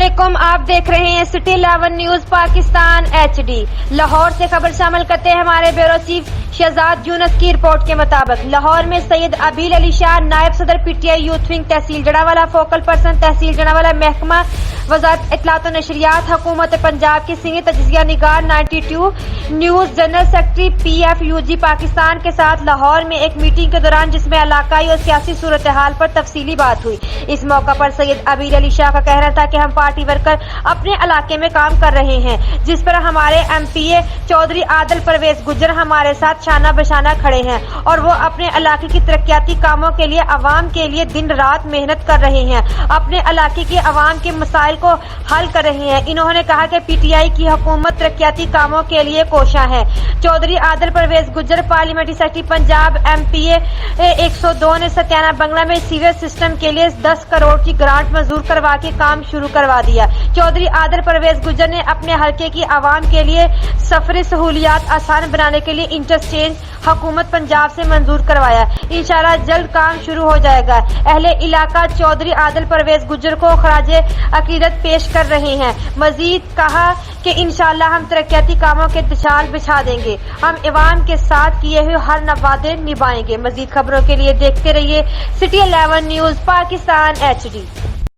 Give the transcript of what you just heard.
علیکم، آپ دیکھ رہے ہیں city 11 news Pakistan HD۔ Lahore سے خبر شامل کرتے ہیں ہمارے بیورو چیف شہزاد یونس کی رپورٹ کے مطابق لاہور میں سید ابیل علی شاہ نائب صدر PTI یوتھ ونگ تحصیل جڑانوالہ فوکل پرسن تحصیل جڑانوالہ محکمہ وزارت اطلاعات و نشریات حکومت پنجاب کی سینئر تجزیہ نگار 92 news general secretary PFUG Pakistan کے ساتھ لاہور میں ایک میٹنگ کے دوران جس میں علاقائی اور سیاسی صورتحال پر تفصیلی بات ہوئی۔ اس موقع پر سید ابیل علی شاہ کا کہنا تھا کہ ہم پارٹی ورکر اپنے علاقے میں کام کر رہے ہیں، جس پر ہمارے MPA چودھری عادل پرویز گجر ہمارے ساتھ شانہ بشانہ کھڑے ہیں اور وہ اپنے علاقے کی ترقیاتی کاموں کے لیے عوام کے لیے دن رات محنت کر رہے ہیں، اپنے علاقے کے عوام کے مسائل کو حل کر رہے ہیں۔ انہوں نے کہا کہ PTI کی حکومت ترقیاتی کاموں کے لیے کوشاں ہے۔ چودھری عادل پرویز گجر پارلیمنٹری سیکرٹری پنجاب MPA 102 نے ستیانہ بنگلہ میں سیویج سسٹم کے لیے 10 کروڑ کی گرانٹ منظور کروا کے کام شروع کروا دیا۔ چودھری عادل پرویز گجر نے اپنے حلقے کی عوام کے لیے سفری سہولیات آسان بنانے کے لیے انٹرچینج حکومت پنجاب سے منظور کروایا۔ انشاءاللہ جلد کام شروع ہو جائے گا۔ اہل علاقہ چودھری عادل پرویز گجر کو خراج عقیدت پیش کر رہے ہیں۔ مزید کہا کہ انشاءاللہ ہم ترقیاتی کاموں کے دشال بچھا دیں گے، ہم عوام کے ساتھ کیے ہوئے ہر وعدے نبھائیں گے۔ مزید خبروں کے لیے دیکھتے رہیے City 11 نیوز پاکستان HD۔